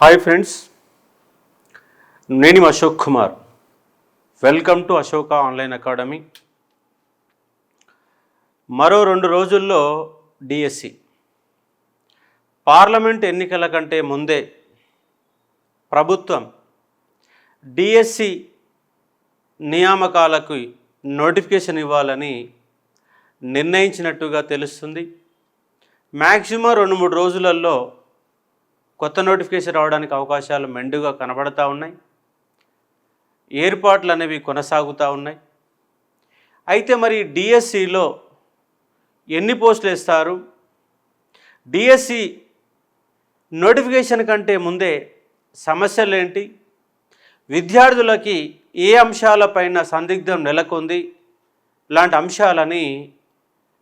Hi friends, నేను Ashok Kumar. Welcome to Ashoka online academy. మరో 2 రోజుల్లో డిఎస్సి పార్లమెంట్ ఎన్నికల కంటే ముందే ప్రభుత్వం డిఎస్సి నియామకాలకు నోటిఫికేషన్ ఇవ్వాలని నిర్ణయించినట్టుగా తెలుస్తుంది. మ్యాక్సిమం 2-3 రోజులలో కొత్త నోటిఫికేషన్ రావడానికి అవకాశాలు మెండుగా కనబడతా ఉన్నాయి. ఏర్పాట్లు అనేవి కొనసాగుతూ ఉన్నాయి. అయితే మరి డిఎస్సిలో ఎన్ని పోస్టులు వేస్తారు? డిఎస్సి నోటిఫికేషన్ కంటే ముందే సమస్యలు ఏంటి? విద్యార్థులకి ఏ అంశాలపైన సందిగ్ధం నెలకొంది? ఇలాంటి అంశాలని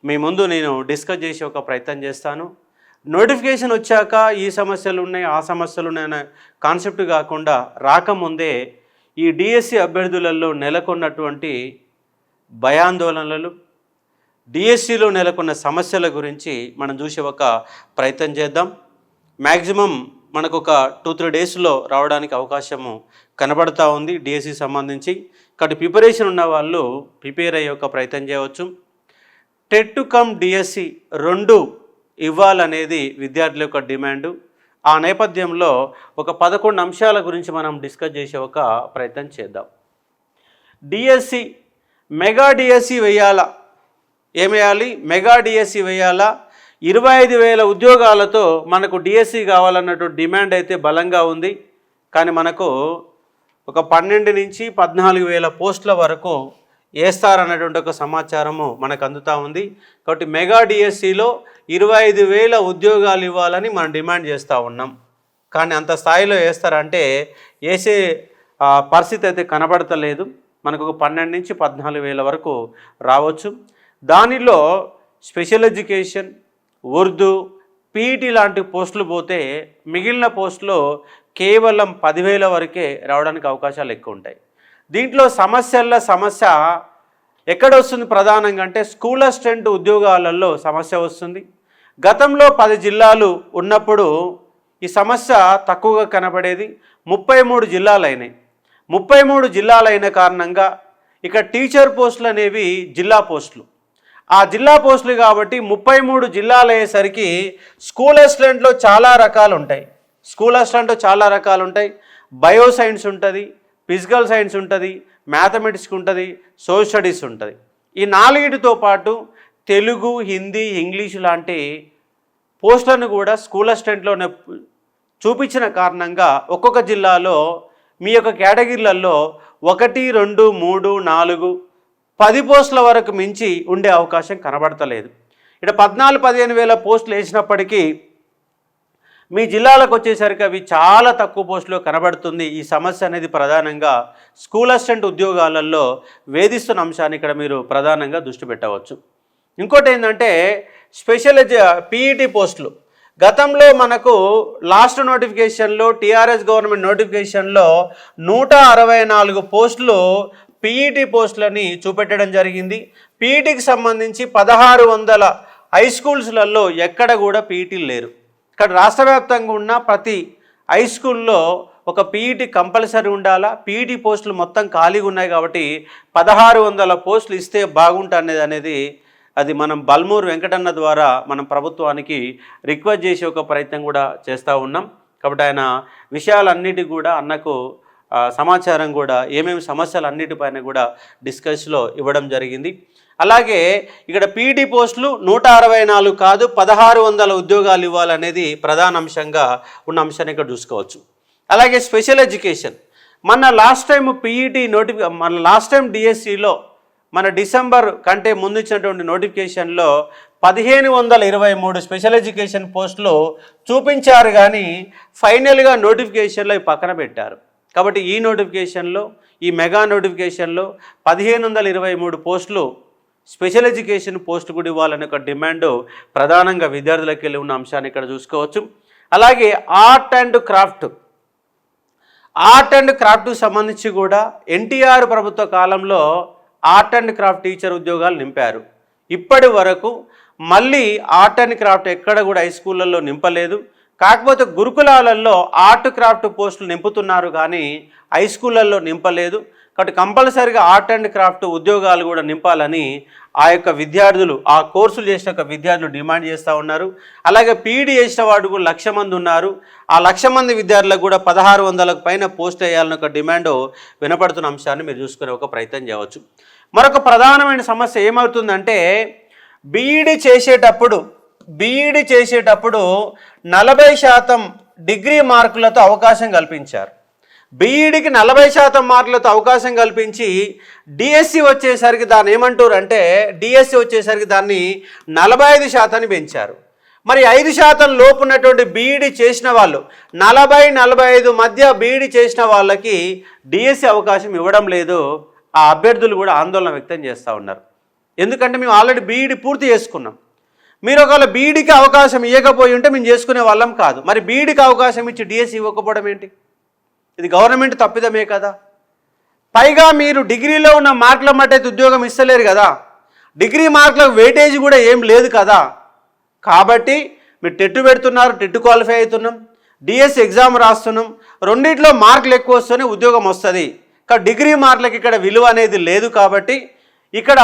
మీ ముందు నేను డిస్కస్ చేసే ఒక ప్రయత్నం చేస్తాను. నోటిఫికేషన్ వచ్చాక ఈ సమస్యలు ఉన్నాయి, ఆ సమస్యలు ఉన్నాయనే కాన్సెప్ట్ కాకుండా రాకముందే ఈ డిఎస్సి అభ్యర్థులలో నెలకొన్నటువంటి భయాందోళనలు, డిఎస్సిలో నెలకొన్న సమస్యల గురించి మనం చూసే ఒక ప్రయత్నం చేద్దాం. మ్యాక్సిమం మనకు ఒక 2-3 డేస్లో రావడానికి అవకాశము కనబడతా ఉంది డిఎస్సి సంబంధించి. కాబట్టి ప్రిపరేషన్ ఉన్న వాళ్ళు ప్రిపేర్ అయ్యే ఒక ప్రయత్నం చేయవచ్చు. టెట్ కమ్ డిఎస్సి 2 ఇవ్వాలనేది విద్యార్థుల యొక్క డిమాండు. ఆ నేపథ్యంలో ఒక 11 అంశాల గురించి మనం డిస్కస్ చేసే ఒక ప్రయత్నం చేద్దాం. డిఎస్సి మెగా డిఎస్సి వేయాలా? ఏం వేయాలి? మెగా డిఎస్సి వేయాలా? 25,000 ఉద్యోగాలతో మనకు డిఎస్సి కావాలన్నట్టు డిమాండ్ అయితే బలంగా ఉంది. కానీ మనకు ఒక 12 నుంచి 14,000 పోస్టుల వరకు వేస్తారన్నటువంటి ఒక సమాచారము మనకు అందుతూ ఉంది. కాబట్టి మెగా డిఎస్సిలో 25,000 ఉద్యోగాలు ఇవ్వాలని మనం డిమాండ్ చేస్తూ ఉన్నాం. కానీ అంత స్థాయిలో వేస్తారంటే వేసే పరిస్థితి అయితే కనబడతలేదు. మనకు ఒక 12 నుంచి 14,000 వరకు రావచ్చు. దానిలో స్పెషల్ ఎడ్యుకేషన్, ఉర్దూ, పీఈటీ లాంటి పోస్టులు పోతే మిగిలిన పోస్టులు కేవలం 10,000 వరకే రావడానికి అవకాశాలు ఎక్కువ ఉంటాయి. దీంట్లో సమస్య ఎక్కడ వస్తుంది? ప్రధానంగా అంటే స్కూల్ అసిస్టెంట్ ఉద్యోగాలలో సమస్య వస్తుంది. గతంలో 10 జిల్లాలు ఉన్నప్పుడు ఈ సమస్య తక్కువగా కనబడేది. 33 జిల్లాలు అయినాయి. 33 జిల్లాలు అయిన కారణంగా ఇక టీచర్ పోస్టులు అనేవి జిల్లా పోస్టులు. ఆ జిల్లా పోస్టులు కాబట్టి 33 జిల్లాలు అయ్యేసరికి స్కూల్ అసిస్టెంట్లో చాలా రకాలు ఉంటాయి. బయో సైన్స్ ఉంటుంది, ఫిజికల్ సైన్స్ ఉంటుంది, మ్యాథమెటిక్స్ ఉంటుంది, సోషల్ స్టడీస్ ఉంటుంది. ఈ 4తో పాటు తెలుగు, హిందీ, ఇంగ్లీషు లాంటి పోస్టులను కూడా స్కూల్ అసిస్టెంట్లోనే చూపించిన కారణంగా ఒక్కొక్క జిల్లాలో మీ యొక్క కేటగిరీలలో 1, 2, 3, 4, 10 పోస్టుల వరకు మించి ఉండే అవకాశం కనబడతలేదు. ఇక్కడ 14-15,000 పోస్టులు వేసినప్పటికీ మీ జిల్లాలకు వచ్చేసరికి అవి చాలా తక్కువ పోస్టులో కనబడుతుంది. ఈ సమస్య అనేది ప్రధానంగా స్కూల్ అసిస్టెంట్ ఉద్యోగాలలో వేధిస్తున్న అంశాన్ని ఇక్కడ మీరు ప్రధానంగా దృష్టి పెట్టవచ్చు. ఇంకోటి ఏంటంటే స్పెషల్ పీఈటీ పోస్టులు. గతంలో మనకు లాస్ట్ నోటిఫికేషన్లో టీఆర్ఎస్ గవర్నమెంట్ నోటిఫికేషన్లో 164 పోస్టులు పీఈటీ పోస్టులని చూపెట్టడం జరిగింది. పీఈటీకి సంబంధించి 1600 హై స్కూల్స్లలో ఎక్కడ కూడా పీఈటీలు లేరు. ఇక్కడ రాష్ట్ర వ్యాప్తంగా ఉన్న ప్రతి హై స్కూల్లో ఒక పీఈటీ కంపల్సరీ ఉండాలా. పీఈటీ పోస్టులు మొత్తం ఖాళీగా ఉన్నాయి కాబట్టి 1600 పోస్టులు ఇస్తే బాగుంటుంది అనేది అది మనం బల్మూరు వెంకటన్న ద్వారా మనం ప్రభుత్వానికి రిక్వెస్ట్ చేసే ఒక ప్రయత్నం కూడా చేస్తూ ఉన్నాం. కాబట్టి ఆయన విషయాలన్నిటి కూడా అన్నకు సమాచారం కూడా ఏమేమి సమస్యలు అన్నిటిపైన కూడా డిస్కస్లో ఇవ్వడం జరిగింది. అలాగే ఇక్కడ పీఈటీ పోస్టులు 164 కాదు 1600 ఉద్యోగాలు ఇవ్వాలనేది ప్రధాన అంశంగా ఉన్న అంశాన్ని ఇక్కడ చూసుకోవచ్చు. అలాగే స్పెషల్ ఎడ్యుకేషన్ మన లాస్ట్ టైం డిఎస్సిలో మన డిసెంబర్ కంటే ముందు ఇచ్చినటువంటి నోటిఫికేషన్లో 1523 స్పెషల్ ఎడ్యుకేషన్ పోస్టులు చూపించారు. కానీ ఫైనల్గా నోటిఫికేషన్లో పక్కన పెట్టారు. కాబట్టి ఈ నోటిఫికేషన్లో, ఈ మెగా నోటిఫికేషన్లో 1523 పోస్టులు స్పెషల్ ఎడ్యుకేషన్ పోస్ట్ కూడా ఇవ్వాలనే ఒక డిమాండ్ ప్రధానంగా విద్యార్థులకు వెళ్ళి ఉన్న అంశాన్ని ఇక్కడ చూసుకోవచ్చు. అలాగే ఆర్ట్ అండ్ క్రాఫ్ట్కు సంబంధించి కూడా ఎన్టీఆర్ ప్రభుత్వ కాలంలో ఆర్ట్ అండ్ క్రాఫ్ట్ టీచర్ ఉద్యోగాలు నింపారు. ఇప్పటి వరకు మళ్ళీ ఆర్ట్ అండ్ క్రాఫ్ట్ ఎక్కడ కూడా హై స్కూళ్ళల్లో నింపలేదు. కాకపోతే గురుకులాలలో ఆర్ట్ క్రాఫ్ట్ పోస్టులు నింపుతున్నారు కానీ హై స్కూళ్ళల్లో నింపలేదు. కాబట్టి కంపల్సరీగా ఆర్ట్ అండ్ క్రాఫ్ట్ ఉద్యోగాలు కూడా నింపాలని ఆ యొక్క విద్యార్థులు, ఆ కోర్సులు చేసిన యొక్క విద్యార్థులు డిమాండ్ చేస్తూ ఉన్నారు. అలాగే పీఈడీ చేసిన వాడు కూడా 1,00,000 మంది ఉన్నారు. ఆ 1,00,000 మంది విద్యార్థులకు కూడా 1,600కు పైన పోస్ట్ వేయాలని ఒక డిమాండ్ వినపడుతున్న అంశాన్ని మీరు చూసుకునే ఒక ప్రయత్నం చేయవచ్చు. మరొక ప్రధానమైన సమస్య ఏమవుతుందంటే బీఈడీ చేసేటప్పుడు 40% డిగ్రీ మార్కులతో అవకాశం కల్పించారు. బీఈడీకి 40% మార్కులతో అవకాశం కల్పించి డిఎస్సి వచ్చేసరికి దాన్ని ఏమంటారు అంటే డిఎస్సి వచ్చేసరికి దాన్ని 45% పెంచారు. మరి 5% లోపు ఉన్నటువంటి బీఈడీ చేసిన వాళ్ళు 40-45 మధ్య బీఈడీ చేసిన వాళ్ళకి డిఎస్సి అవకాశం ఇవ్వడం లేదు. ఆ అభ్యర్థులు కూడా ఆందోళన వ్యక్తం చేస్తూ ఉన్నారు. ఎందుకంటే మేము ఆల్రెడీ బీఈడీ పూర్తి చేసుకున్నాం, మీరు ఒకవేళ బీఈడీకి అవకాశం ఇవ్వకపోయి ఉంటే మేము చేసుకునే వాళ్ళం కాదు. మరి బీఈడీకి అవకాశం ఇచ్చి డిఎస్సి ఇవ్వకపోవడం ఏంటి? ఇది గవర్నమెంట్ తప్పిదమే కదా. పైగా మీరు డిగ్రీలో ఉన్న మార్కుల మట్టయితే ఉద్యోగం ఇస్తలేరు కదా, డిగ్రీ మార్కులకు వెయిటేజ్ కూడా ఏం లేదు కదా. కాబట్టి మీరు టెట్ పెడుతున్నారు, టెట్ క్వాలిఫై అవుతున్నాం, డిఎస్సి ఎగ్జామ్ రాస్తున్నాం, రెండింటిలో మార్కులు ఎక్కువ వస్తేనే ఉద్యోగం వస్తుంది. కానీ డిగ్రీ మార్కులకి ఇక్కడ విలువ అనేది లేదు. కాబట్టి ఇక్కడ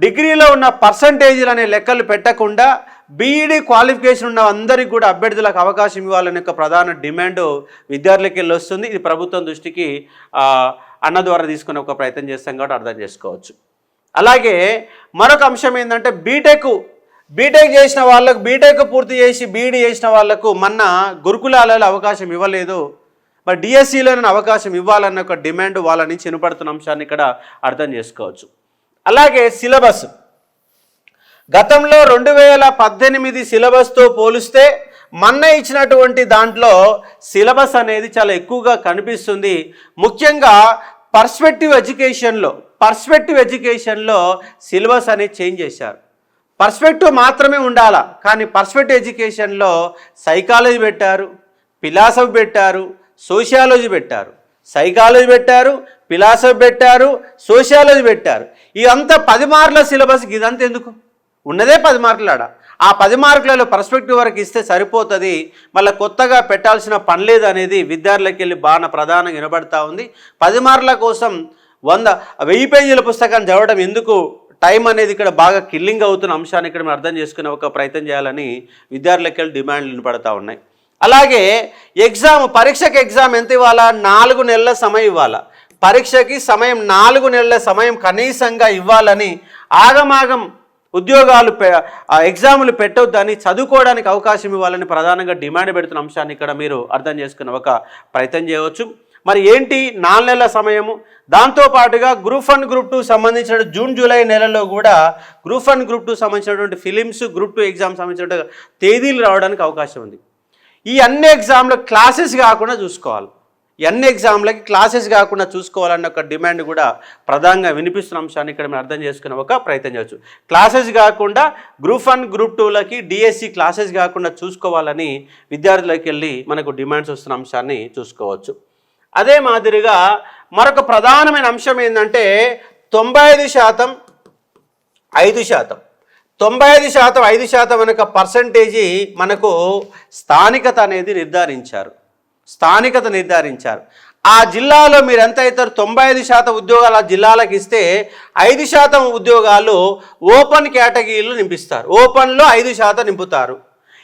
డిగ్రీలో ఉన్న పర్సంటేజీలు అనే లెక్కలు పెట్టకుండా బీఈడీ క్వాలిఫికేషన్ ఉన్న అందరికీ కూడా అభ్యర్థులకు అవకాశం ఇవ్వాలనే ఒక ప్రధాన డిమాండ్ విద్యార్థులకి వెళ్ళి వస్తుంది. ఇది ప్రభుత్వం దృష్టికి అన్న ద్వారా తీసుకునే ఒక ప్రయత్నం చేస్తాం కాబట్టి అర్థం చేసుకోవచ్చు. అలాగే మరొక అంశం ఏంటంటే బీటెక్ చేసిన వాళ్ళకు, బీటెక్ పూర్తి చేసి బీఈడీ చేసిన వాళ్లకు మొన్న గురుకులాలలో అవకాశం ఇవ్వలేదు. మరి డిఎస్సిలోనే అవకాశం ఇవ్వాలన్న ఒక డిమాండ్ వాళ్ళ నుంచి వినపడుతున్న అంశాన్ని ఇక్కడ అర్థం చేసుకోవచ్చు. అలాగే సిలబస్ గతంలో 2018 సిలబస్తో పోలిస్తే మొన్న ఇచ్చినటువంటి దాంట్లో సిలబస్ అనేది చాలా ఎక్కువగా కనిపిస్తుంది. ముఖ్యంగా పర్స్పెక్టివ్ ఎడ్యుకేషన్లో సిలబస్ అనేది చేంజ్ చేశారు. పర్స్పెక్టివ్ మాత్రమే ఉండాలా, కానీ పర్స్పెక్టివ్ ఎడ్యుకేషన్లో సైకాలజీ పెట్టారు, ఫిలాసఫీ పెట్టారు, సోషియాలజీ పెట్టారు, సైకాలజీ పెట్టారు, ఫిలాసఫీ పెట్టారు, సోషియాలజీ పెట్టారు. ఇదంతా 10 మార్కుల సిలబస్కి ఇదంతా ఎందుకు? ఉన్నదే 10 మార్కులు. ఆ 10 మార్కులలో పర్స్పెక్టివ్ వరకు ఇస్తే సరిపోతుంది, మళ్ళీ కొత్తగా పెట్టాల్సిన పని లేదు అనేది విద్యార్థులకు వెళ్ళి బాగా ప్రధానంగా వినబడతా ఉంది. 10 మార్కుల కోసం 1000 పేజీల పుస్తకాన్ని చదవడం ఎందుకు? టైం అనేది ఇక్కడ బాగా కిల్లింగ్ అవుతున్న అంశాన్ని ఇక్కడ మనం అర్థం చేసుకునే ఒక ప్రయత్నం చేయాలని విద్యార్థులకు వెళ్ళి డిమాండ్లు వినపడతా ఉన్నాయి. అలాగే పరీక్షకి ఎగ్జామ్ ఎంత ఇవ్వాలా? 4 నెలల సమయం ఇవ్వాలా. పరీక్షకి సమయం 4 నెలల సమయం కనీసంగా ఇవ్వాలని, ఆగమాగం ఉద్యోగాలు ఎగ్జాములు పెట్టొద్దని, చదువుకోవడానికి అవకాశం ఇవ్వాలని ప్రధానంగా డిమాండ్ పెడుతున్న అంశాన్ని ఇక్కడ మీరు అర్థం చేసుకునే ఒక ప్రయత్నం చేయవచ్చు. మరి ఏంటి 4 నెలల సమయము? దాంతోపాటుగా గ్రూప్ 1 గ్రూప్ 2 సంబంధించిన జూన్ జూలై నెలలో కూడా గ్రూప్ 1 గ్రూప్ 2 సంబంధించినటువంటి ఫిలిమ్స్, గ్రూప్ 2 ఎగ్జామ్ సంబంధించిన తేదీలు రావడానికి అవకాశం ఉంది. ఈ అన్ని ఎగ్జామ్లు క్లాసెస్ కాకుండా చూసుకోవాలి, చూసుకోవాలన్న ఒక డిమాండ్ కూడా ప్రధానంగా వినిపిస్తున్న అంశాన్ని ఇక్కడ మేము అర్థం చేసుకునే ఒక ప్రయత్నం చేయవచ్చు. క్లాసెస్ కాకుండా గ్రూప్ 1 గ్రూప్ 2లకి డిఎస్సి క్లాసెస్ కాకుండా చూసుకోవాలని విద్యార్థులకు వెళ్ళి మనకు డిమాండ్స్ వస్తున్న అంశాన్ని చూసుకోవచ్చు. అదే మాదిరిగా మరొక ప్రధానమైన అంశం ఏంటంటే 95% 5%. 95% 5% మనకు పర్సంటేజీ మనకు స్థానికత అనేది నిర్ధారించారు. ఆ జిల్లాలో మీరు ఎంత అవుతారు? 95% ఉద్యోగాలు ఆ జిల్లాలకు ఇస్తే 5% ఉద్యోగాలు ఓపెన్ కేటగిరీలు నింపిస్తారు. ఓపెన్లో 5% నింపుతారు.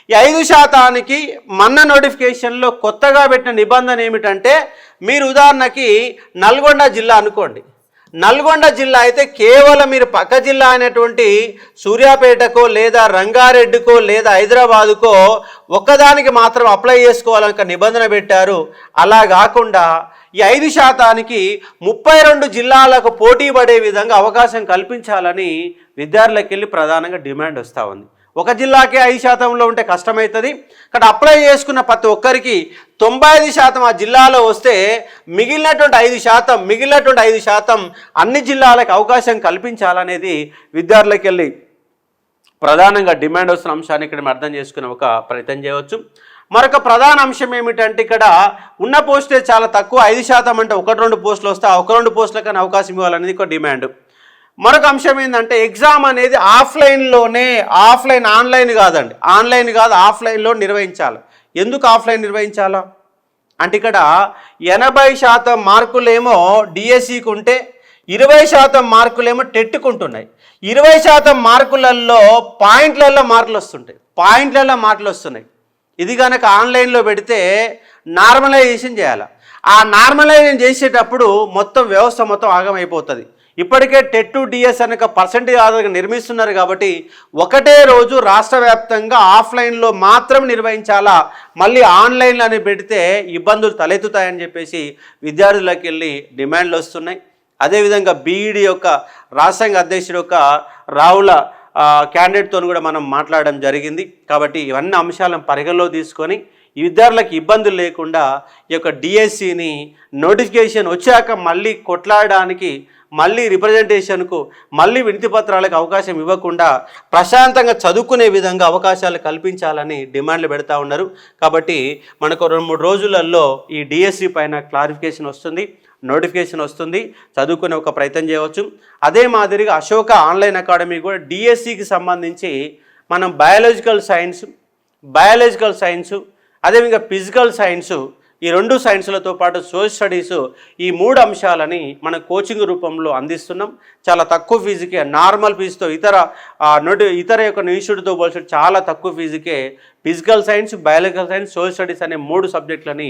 ఈ 5%కి మొన్న నోటిఫికేషన్లో కొత్తగా పెట్టిన నిబంధన ఏమిటంటే, మీరు ఉదాహరణకి నల్గొండ జిల్లా అనుకోండి, నల్గొండ జిల్లా అయితే కేవలం మీరు పక్క జిల్లా అయినటువంటి సూర్యాపేటకో లేదా రంగారెడ్డికో లేదా హైదరాబాదుకో ఒక్కదానికి మాత్రం అప్లై చేసుకోవాలన్న నిబంధన పెట్టారు. అలా కాకుండా ఈ 5%కి 32 జిల్లాలకు పోటీ పడే విధంగా అవకాశం కల్పించాలని విద్యార్థులకు వెళ్ళి ప్రధానంగా డిమాండ్ వస్తూ ఉంది. ఒక జిల్లాకే 5%లో ఉంటే కష్టమవుతుంది. కానీ అప్లై చేసుకున్న ప్రతి ఒక్కరికి 95% ఆ జిల్లాలో వస్తే మిగిలినటువంటి 5% అన్ని జిల్లాలకు అవకాశం కల్పించాలనేది విద్యార్థులకు వెళ్ళి ప్రధానంగా డిమాండ్ వస్తున్న అంశాన్ని ఇక్కడ మనం అర్థం చేసుకునే ఒక ప్రయత్నం చేయవచ్చు. మరొక ప్రధాన అంశం ఏమిటంటే, ఇక్కడ ఉన్న పోస్టే చాలా తక్కువ, 5% అంటే 1-2 పోస్టులు వస్తే ఆ 1-2 పోస్టులకైనా అవకాశం ఇవ్వాలనేది ఒక డిమాండ్. మరొక అంశం ఏంటంటే, ఎగ్జామ్ అనేది ఆన్లైన్ కాదు, ఆఫ్లైన్లో నిర్వహించాలి. ఎందుకు ఆఫ్లైన్ నిర్వహించాలా అంటే ఇక్కడ 80% మార్కులేమో డిఎస్సికి ఉంటే 20% మార్కులేమో టెట్టుకుంటున్నాయి. 20% మార్కులలో పాయింట్లలో మార్కులు వస్తున్నాయి. ఇది కనుక ఆన్లైన్లో పెడితే నార్మలైజేషన్ చేయాలి. ఆ నార్మలైజేషన్ చేసేటప్పుడు మొత్తం వ్యవస్థ మొత్తం ఆగమైపోతుంది. ఇప్పటికే టెట్ డిఎస్ అనక పర్సెంటేజ్ ఆధారంగా నిర్మిస్తున్నారు కాబట్టి ఒకటే రోజు రాష్ట్ర వ్యాప్తంగా ఆఫ్లైన్లో మాత్రం నిర్వహించాలా, మళ్ళీ ఆన్లైన్లో అని పెడితే ఇబ్బందులు తలెత్తుతాయని చెప్పేసి విద్యార్థులకు వెళ్ళి డిమాండ్లు వస్తున్నాయి. అదేవిధంగా బీఈడి యొక్క రాష్ట్రాంగ అధ్యక్షుడు యొక్క రావుల క్యాండిడేట్తో కూడా మనం మాట్లాడడం జరిగింది. కాబట్టి ఇవన్నీ అంశాలను పరిగణలో తీసుకొని ఈ విద్యార్థులకు ఇబ్బందులు లేకుండా ఈ యొక్క డిఎస్సిని నోటిఫికేషన్ వచ్చాక మళ్ళీ కొట్లాడడానికి, మళ్ళీ రిప్రజెంటేషన్కు, మళ్ళీ వినతి పత్రాలకు అవకాశం ఇవ్వకుండా ప్రశాంతంగా చదువుకునే విధంగా అవకాశాలు కల్పించాలని డిమాండ్లు పెడతా ఉన్నారు. కాబట్టి మనకు 2-3 రోజులలో ఈ డిఎస్సి పైన క్లారిఫికేషన్ వస్తుంది, నోటిఫికేషన్ వస్తుంది, చదువుకునే ఒక ప్రయత్నం చేయవచ్చు. అదే మాదిరిగా అశోక ఆన్లైన్ అకాడమీ కూడా డిఎస్సికి సంబంధించి మనం బయాలజికల్ సైన్సు అదేవిధంగా ఫిజికల్ సైన్సు, ఈ 2 సైన్సులతో పాటు సోషల్ స్టడీస్, ఈ 3 అంశాలని మన కోచింగ్ రూపంలో అందిస్తున్నాం. చాలా తక్కువ ఫీజుకే, నార్మల్ ఫీజుతో ఇతర యొక్క ఇన్స్టిట్యూట్తో పోల్చి చాలా తక్కువ ఫీజుకే physical science, biological science, social studies అనే 3 సబ్జెక్టులని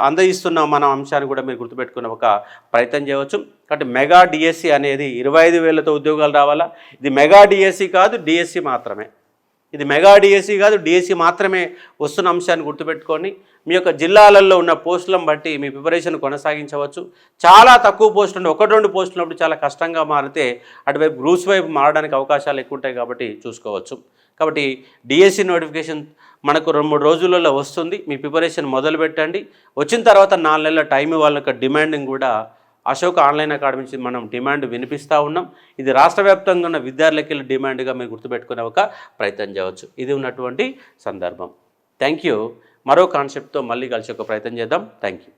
అందజేస్తున్నాం. మన అంశాన్ని కూడా మీరు గుర్తుపెట్టుకునే ఒక ప్రయత్నం చేయవచ్చు. కాబట్టి మెగా డిఎస్సి అనేది 25,000తో ఉద్యోగాలు రావాలా. ఇది మెగా డిఎస్సి కాదు, డిఎస్సి మాత్రమే. ఇది మెగా డిఎస్సి కాదు, డిఎస్సి మాత్రమే వస్తున్న అంశాన్ని గుర్తుపెట్టుకొని మీ యొక్క జిల్లాలలో ఉన్న పోస్టులను బట్టి మీ ప్రిపరేషన్ కొనసాగించవచ్చు. చాలా తక్కువ పోస్టులు ఉంటే 1-2 పోస్టులు ఉన్నప్పుడు చాలా కష్టంగా మారితే అటువైపు గ్రూప్స్ వైపు మారడానికి అవకాశాలు ఎక్కువ ఉంటాయి కాబట్టి చూసుకోవచ్చు. కాబట్టి డిఎస్సి నోటిఫికేషన్ మనకు 2-3 రోజులలో వస్తుంది. మీ ప్రిపరేషన్ మొదలు పెట్టండి. వచ్చిన తర్వాత 4 నెలల టైం వాళ్ళ యొక్క డిమాండింగ్ కూడా అశోక్ ఆన్లైన్ అకాడమీ నుంచి మనం డిమాండ్ వినిపిస్తూ ఉన్నాం. ఇది రాష్ట్ర వ్యాప్తంగా ఉన్న విద్యార్థులకి డిమాండ్గా మీరు గుర్తుపెట్టుకునే ఒక ప్రయత్నం చేయవచ్చు. ఇది ఉన్నటువంటి సందర్భం. Thank you. మరో కాన్సెప్ట్తో మళ్ళీ కలిసి ఒక ప్రయత్నం చేద్దాం. Thank you.